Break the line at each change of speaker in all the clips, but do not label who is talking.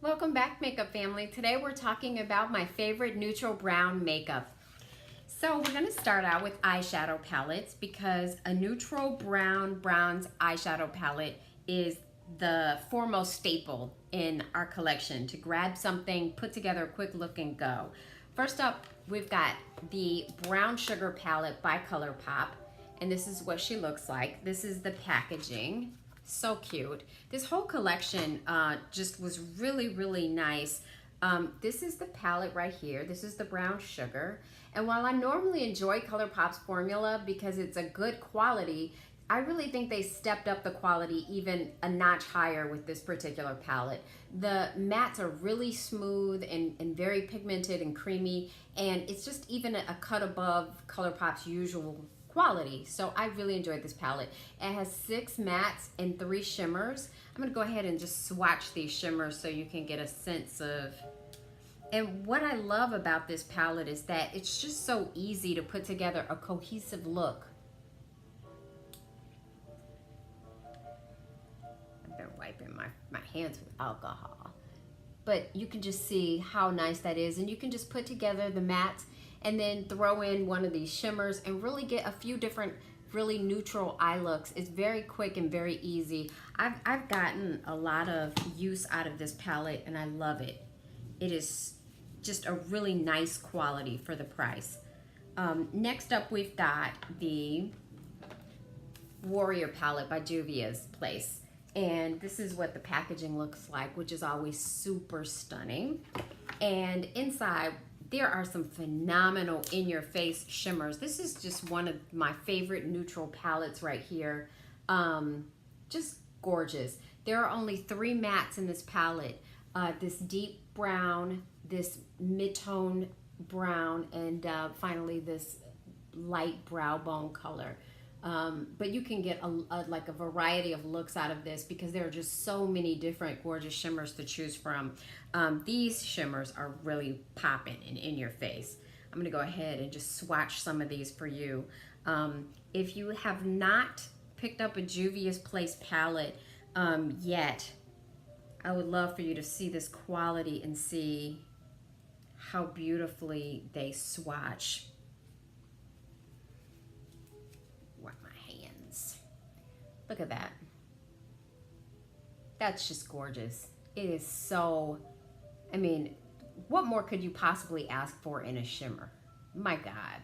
Welcome back, makeup family. Today we're talking about my favorite neutral brown makeup. So we're going to start out with eyeshadow palettes because a neutral bronze eyeshadow palette is the foremost staple in our collection to grab something, put together a quick look and go. First up, we've got the Brown Sugar palette by Colourpop, and this is what she looks like. This is the packaging. So cute. This whole collection just was really nice. This is the palette right here. This is the Brown Sugar. And while I normally enjoy Colourpop's formula because it's a good quality, I really think they stepped up the quality even a notch higher with this particular palette. The mattes are really smooth and very pigmented and creamy, and it's just even a cut above Colourpop's usual quality. So I really enjoyed this palette. It has 6 mattes and 3 shimmers. I'm gonna go ahead and just swatch these shimmers so you can get a sense of. And what I love about this palette is that it's just so easy to put together a cohesive look. I've been wiping my hands with alcohol. But you can just see how nice that is, and you can just put together the mattes and then throw in one of these shimmers and really get a few different really neutral eye looks. It's very quick and very easy. I've gotten a lot of use out of this palette and I love it. It is just a really nice quality for the price. Next up, we've got the Warrior palette by Juvias Place. And this is what the packaging looks like, which is always super stunning. And inside, there are some phenomenal in-your-face shimmers. This is just one of my favorite neutral palettes right here. Just gorgeous. There are only 3 mattes in this palette. This deep brown, this mid-tone brown, and finally this light brow bone color. But you can get like a variety of looks out of this because there are just so many different gorgeous shimmers to choose from. These shimmers are really popping and in your face. I'm gonna go ahead and just swatch some of these for you. If you have not picked up a Juvias Place palette yet, I would love for you to see this quality and see how beautifully they swatch. Look at that. That's just gorgeous. It is so, I mean, what more could you possibly ask for in a shimmer? My God.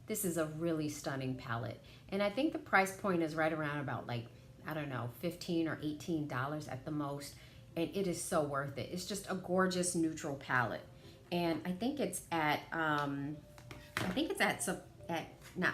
This is a really stunning palette. And I think the price point is right around about like, I don't know, $15 or $18 at the most. And it is so worth it. It's just a gorgeous neutral palette. And I think it's at, not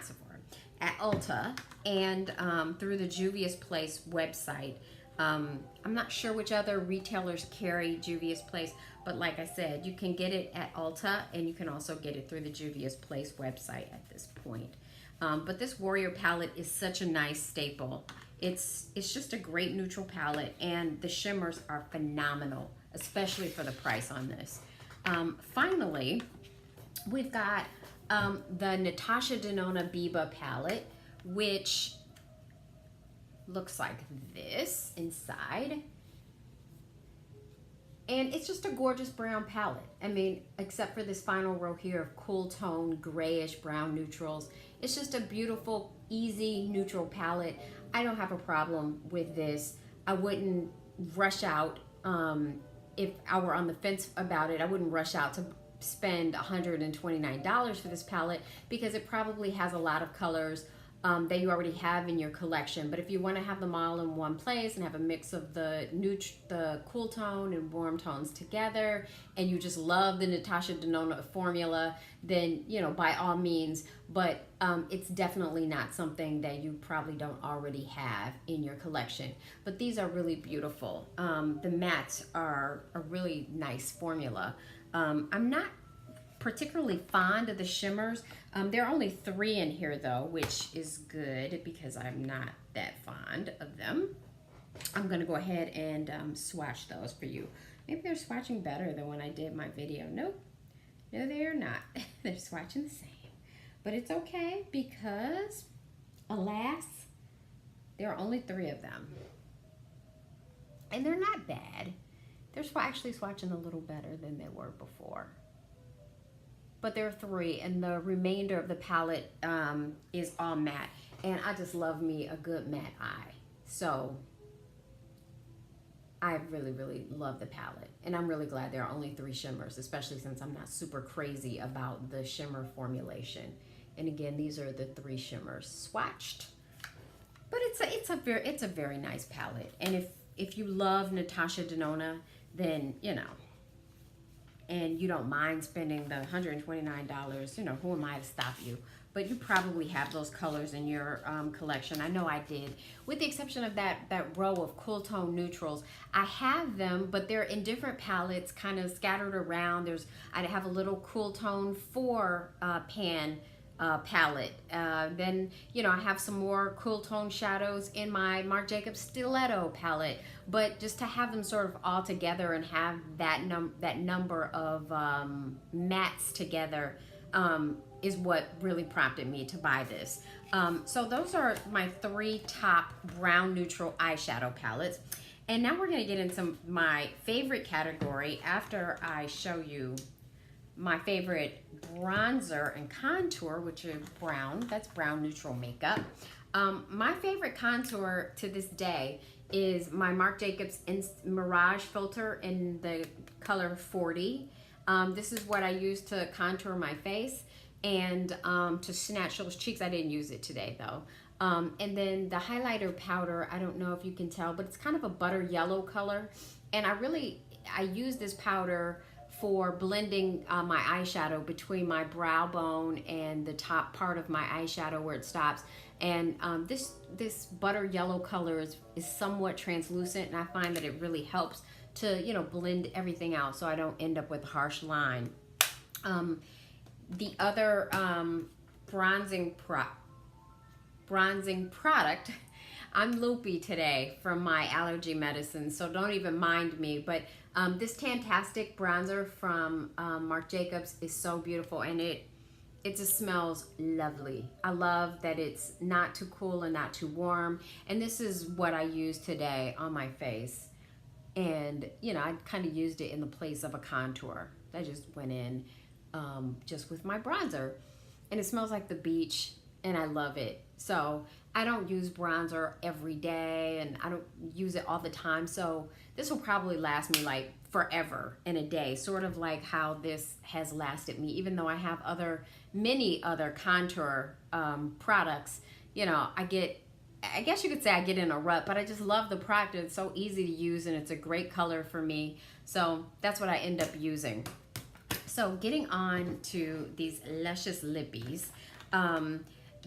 Sephora, at Ulta and through the Juvias Place website. I'm not sure which other retailers carry Juvias Place, but like I said, you can get it at Ulta and you can also get it through the Juvias Place website at this point. But this Warrior palette is such a nice staple. It's just a great neutral palette, and the shimmers are phenomenal, especially for the price on this. Finally, we've got the Natasha Denona Biba palette, which looks like this inside. And it's just a gorgeous brown palette. I mean, except for this final row here of cool tone, grayish brown neutrals. It's just a beautiful, easy neutral palette. I don't have a problem with this. I wouldn't rush out if I were on the fence about it. I wouldn't rush out to spend $129 for this palette because it probably has a lot of colors that you already have in your collection. But if you want to have them all in one place and have a mix of the cool tone and warm tones together, and you just love the Natasha Denona formula, then, you know, by all means. But it's definitely not something that you probably don't already have in your collection. But these are really beautiful. The mattes are a really nice formula. I'm not particularly fond of the shimmers. There are only 3 in here though, which is good because I'm not that fond of them. I'm gonna go ahead and swatch those for you. Maybe they're swatching better than when I did my video. Nope, no they are not. They're swatching the same. But it's okay because, alas, there are only 3 of them. And they're not bad. They're actually swatching a little better than they were before. But there are 3, and the remainder of the palette is all matte. And I just love me a good matte eye. So I really, really love the palette. And I'm really glad there are only 3 shimmers, especially since I'm not super crazy about the shimmer formulation. And again, these are the 3 shimmers swatched. But it's a very nice palette. And if you love Natasha Denona, then, you know, and you don't mind spending the $129, you know, who am I to stop you? But you probably have those colors in your collection. I know I did. With the exception of that row of cool tone neutrals, I have them, but they're in different palettes, kind of scattered around. I have a little cool tone 4 pan palette. Then, you know, I have some more cool tone shadows in my Marc Jacobs Stiletto palette. But just to have them sort of all together and have that number of mattes together is what really prompted me to buy this. So those are my 3 top brown neutral eyeshadow palettes. And now we're gonna get into my favorite category after I show you my favorite bronzer and contour, which are brown. That's brown neutral makeup. My favorite contour to this day is my Marc Jacobs Mirage filter in the color 40. This is what I use to contour my face and to snatch those cheeks. I didn't use it today though. And then the highlighter powder, I don't know if you can tell, but it's kind of a butter yellow color. And I use this powder for blending my eyeshadow between my brow bone and the top part of my eyeshadow where it stops. And this butter yellow color is somewhat translucent, and I find that it really helps to, you know, blend everything out so I don't end up with a harsh line. The other bronzing product, I'm loopy today from my allergy medicine, so don't even mind me, but this Tantastic bronzer from Marc Jacobs is so beautiful, and it just smells lovely. I love that it's not too cool and not too warm, and this is what I used today on my face. And, you know, I kind of used it in the place of a contour. I just went in just with my bronzer, and it smells like the beach, and I love it. So I don't use bronzer every day, and I don't use it all the time, so this will probably last me like forever in a day, sort of like how this has lasted me, even though I have many other contour products. You know, I guess you could say I get in a rut, but I just love the product. It's so easy to use, and it's a great color for me, so that's what I end up using. So getting on to these luscious lippies,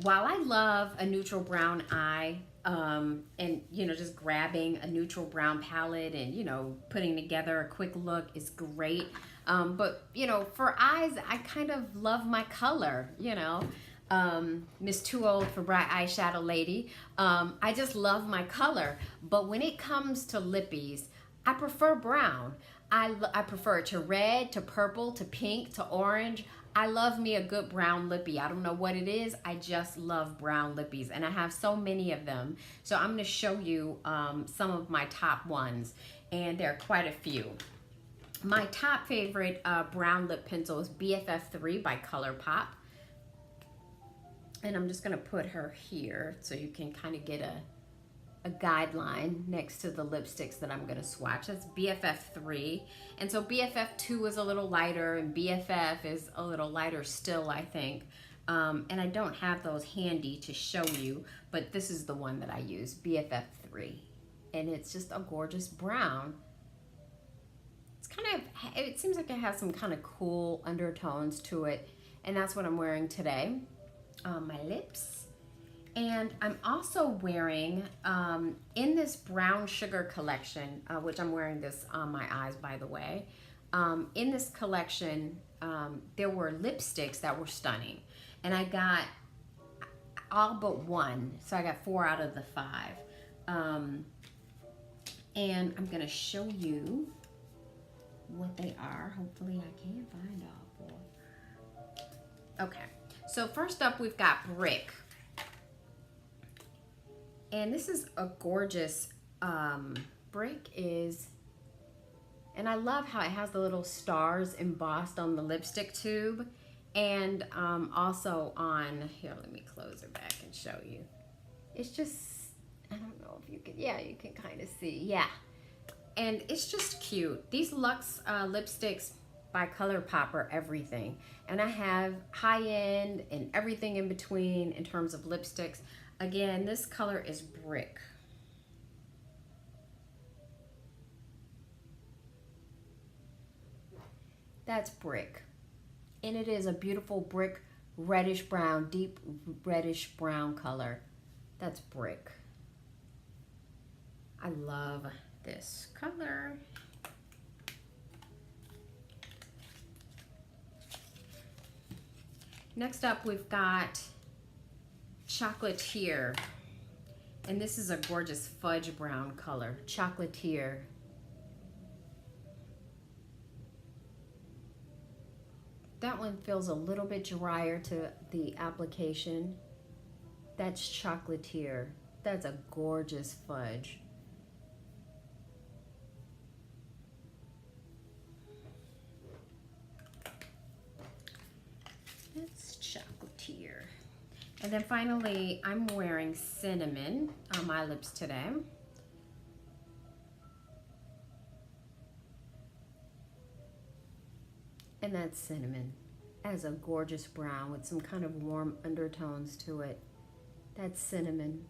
while I love a neutral brown eye, and, you know, just grabbing a neutral brown palette and, you know, putting together a quick look is great. But, you know, for eyes, I kind of love my color, you know. Miss Too Old for Bright Eyeshadow Lady. I just love my color. But when it comes to lippies, I prefer brown. I prefer it to red, to purple, to pink, to orange. I love me a good brown lippy. I don't know what it is. I just love brown lippies, and I have so many of them. So I'm going to show you some of my top ones, and there are quite a few. My top favorite brown lip pencil is BFF3 by Colourpop. And I'm just going to put her here so you can kind of get a guideline next to the lipsticks that I'm going to swatch. That's BFF3. And so BFF2 is a little lighter, and BFF is a little lighter still, I think. And I don't have those handy to show you, but this is the one that I use, BFF3. And it's just a gorgeous brown. It's kind of, it seems like it has some kind of cool undertones to it. And that's what I'm wearing today on my lips. And I'm also wearing, in this brown sugar collection, which I'm wearing this on my eyes, by the way. In this collection, there were lipsticks that were stunning. And I got all but one. So I got 4 out of the 5. And I'm going to show you what they are. Hopefully I can find all 4. Okay. So first up, we've got Brick. And this is a gorgeous, Brick is, And I love how it has the little stars embossed on the lipstick tube. And also on, here, let me close it back and show you. It's just, I don't know if you can, yeah, you can kind of see, yeah. And it's just cute. These Luxe lipsticks by Colourpop are everything. And I have high-end and everything in between in terms of lipsticks. Again, this color is Brick. That's Brick. And it is a beautiful brick reddish brown, deep reddish brown color. That's Brick. I love this color. Next up, we've got Chocolatier. And this is a gorgeous fudge brown color, Chocolatier. That one feels a little bit drier to the application. That's Chocolatier. That's a gorgeous fudge. That's Chocolatier. And then finally, I'm wearing Cinnamon on my lips today. And that's Cinnamon as a gorgeous brown with some kind of warm undertones to it. That's Cinnamon.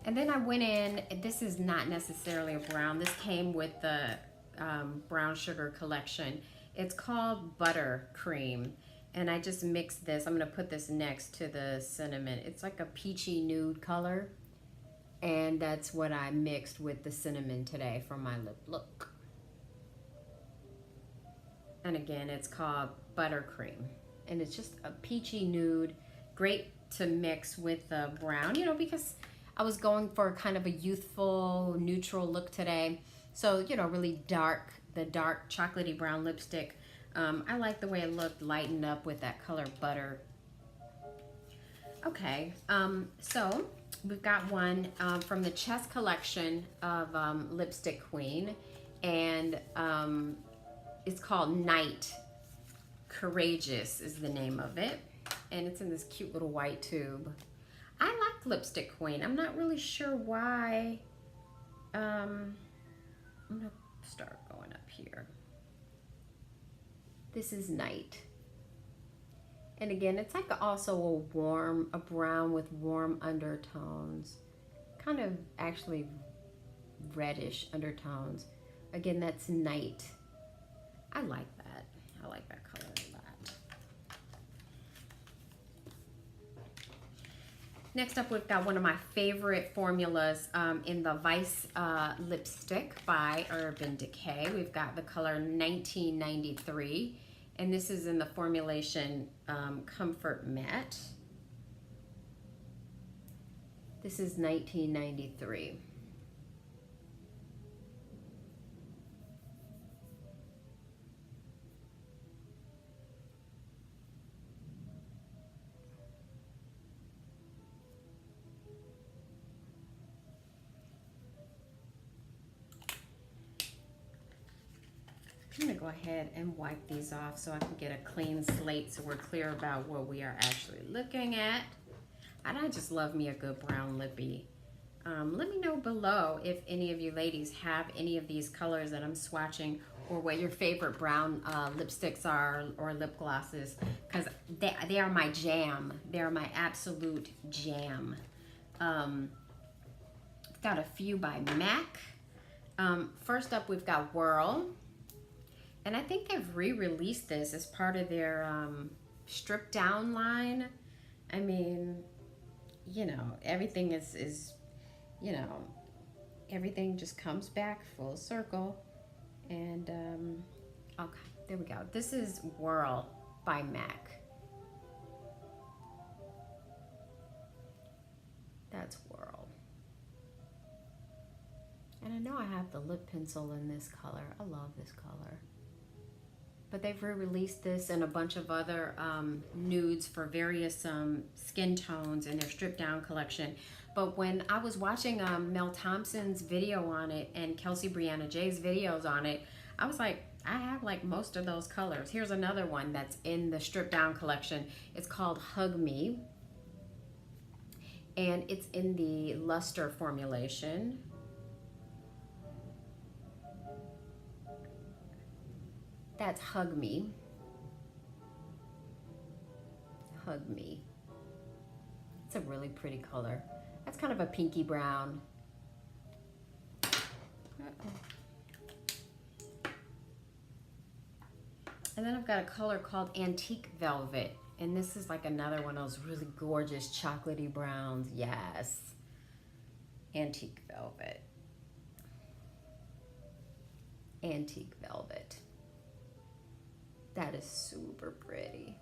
And then I went in, this is not necessarily a brown. This came with the brown sugar collection. It's called Buttercream. And I just mixed this. I'm gonna put this next to the cinnamon. It's like a peachy nude color. And that's what I mixed with the cinnamon today for my lip look. And again, it's called Buttercream. And it's just a peachy nude. Great to mix with the brown, you know, because I was going for kind of a youthful, neutral look today. So, you know, really dark, the dark chocolatey brown lipstick. I like the way it looked, lightened up with that color Butter. Okay, so we've got one from the Chess collection of Lipstick Queen, and it's called Night. Courageous is the name of it, and it's in this cute little white tube. I like Lipstick Queen. I'm not really sure why. I'm gonna start going up here. This is Night. And again, it's like also a brown with warm undertones. Kind of actually reddish undertones. Again, that's Night. I like that. I like that color a lot. Next up, we've got one of my favorite formulas in the Vice lipstick by Urban Decay. We've got the color 1993. And this is in the formulation Comfort Matte. This is 1993. I'm gonna go ahead and wipe these off so I can get a clean slate so we're clear about what we are actually looking at. And I just love me a good brown lippy. Let me know below if any of you ladies have any of these colors that I'm swatching, or what your favorite brown lipsticks are or lip glosses, because they are my jam. They are my absolute jam. I've got a few by MAC. First up, we've got Whirl. And I think they've re-released this as part of their stripped down line. I mean, you know, everything is, you know, everything just comes back full circle. And, okay, there we go. This is Whirl by MAC. That's Whirl. And I know I have the lip pencil in this color. I love this color. but they've re-released this and a bunch of other nudes for various skin tones in their stripped down collection. But when I was watching Mel Thompson's video on it and Kelsey Brianna J's videos on it, I was like, I have like most of those colors. Here's another one that's in the stripped down collection. It's called Hug Me, and it's in the luster formulation. That's Hug Me. Hug Me. It's a really pretty color. That's kind of a pinky brown. And then I've got a color called Antique Velvet. And this is like another one of those really gorgeous chocolatey browns. Yes. Antique Velvet. Antique Velvet. That is super pretty.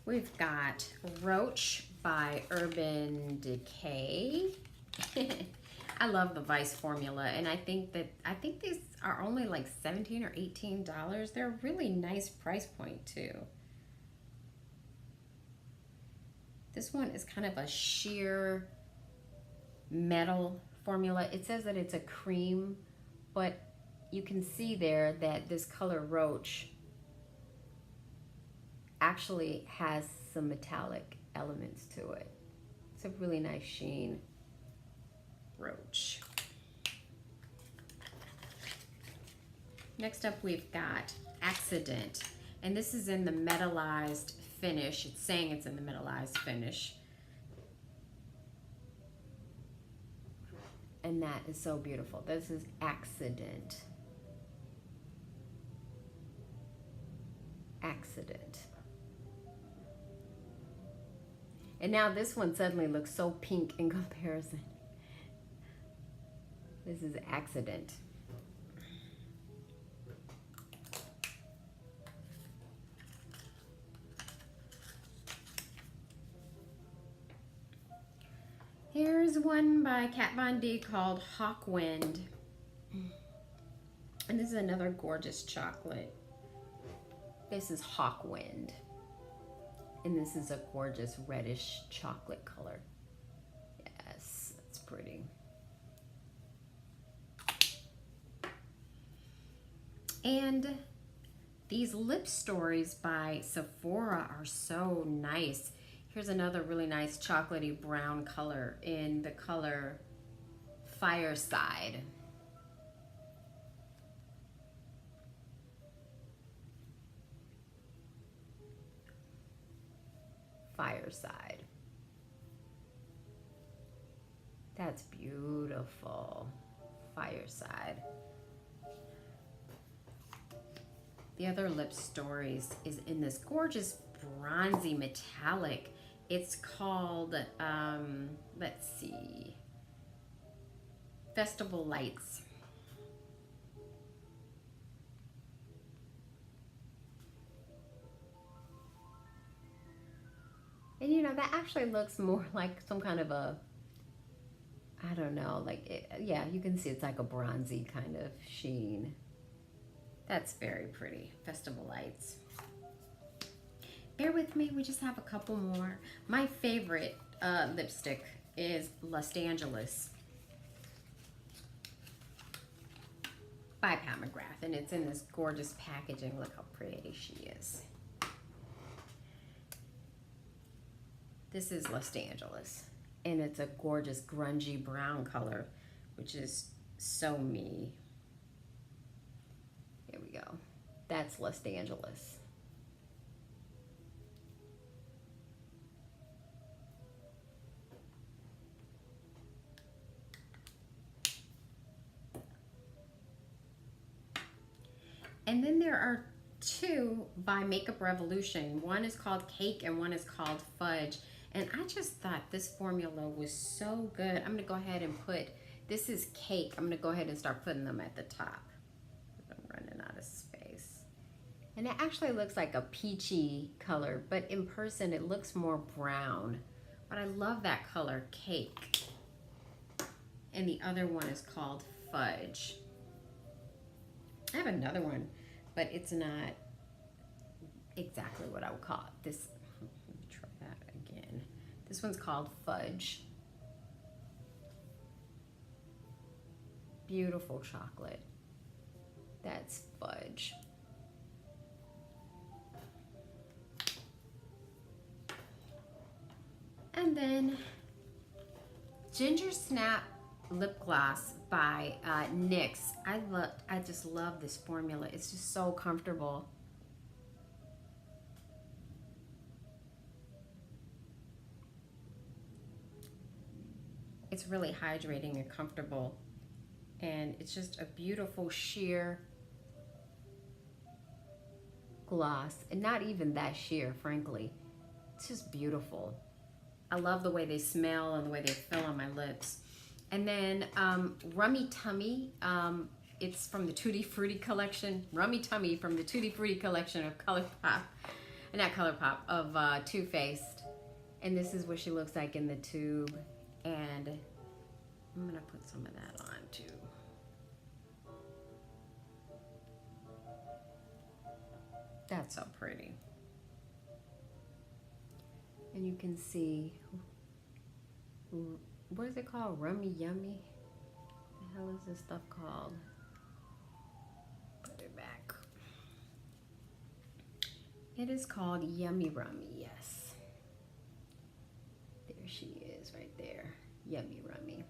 We've got Roach by Urban Decay. I love the Vice formula, and I think these are only like $17 or $18. They're a really nice price point too. This one is kind of a sheer metal formula. It says that it's a cream, but you can see there that this color Roach actually has some metallic elements to it. It's a really nice sheen. Roach. Next up we've got Accident, and this is in the metallized finish. It's saying it's in the metallized finish. And that is so beautiful. This is Accident. Accident. And now this one suddenly looks so pink in comparison. This is Accident. Here's one by Kat Von D called Hawkwind. And this is another gorgeous chocolate. This is Hawkwind. And this is a gorgeous reddish chocolate color. Yes, that's pretty. And these Lipstories by Sephora are so nice. Here's another really nice chocolatey brown color in the color Fireside. Fireside. That's beautiful. Fireside. The other Lipstories is in this gorgeous bronzy metallic. It's called, let's see, Festival Lights. And you know, that actually looks more like some kind of a, I don't know, like, yeah, you can see it's like a bronzy kind of sheen. That's very pretty. Festival Lights. Bear with me, we just have a couple more. My favorite lipstick is Los Angeles by Pat Mcgrath, and it's in this gorgeous packaging. Look how pretty she is. This is Los Angeles, and it's a gorgeous grungy brown color, which is so me. Here we go. That's Los Angeles. And then there are two by Makeup Revolution. One is called Cake and one is called Fudge. And I just thought this formula was so good. I'm gonna go ahead and put, this is Cake. I'm gonna go ahead and start putting them at the top. I'm running out of space. And it actually looks like a peachy color, but in person it looks more brown. But I love that color, Cake. And the other one is called Fudge. I have another one, but it's not exactly what I would call it. This, let me try that again. This one's called Fudge. Beautiful chocolate. That's Fudge. And then Gingersnap Lipgloss by NYX. I just love this formula. It's just so comfortable. It's really hydrating and comfortable. And it's just a beautiful sheer gloss. And not even that sheer, frankly. It's just beautiful. I love the way they smell and the way they feel on my lips. And then Rummy Tummy, it's from the Tutti Frutti collection. Rummy Tummy from the Tutti Frutti collection of Colourpop, not Colourpop, of Too Faced. And this is what she looks like in the tube. And I'm gonna put some of that on too. That's so pretty. And you can see, what is it called? Rummy Yummy? What the hell is this stuff called? Put it back. It is called Yummy Rummy, yes. There she is right there. Yummy Rummy.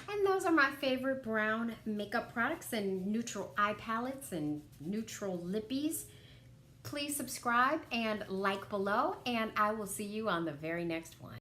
And those are my favorite brown makeup products and neutral eye palettes and neutral lippies. Please subscribe and like below, and I will see you on the very next one.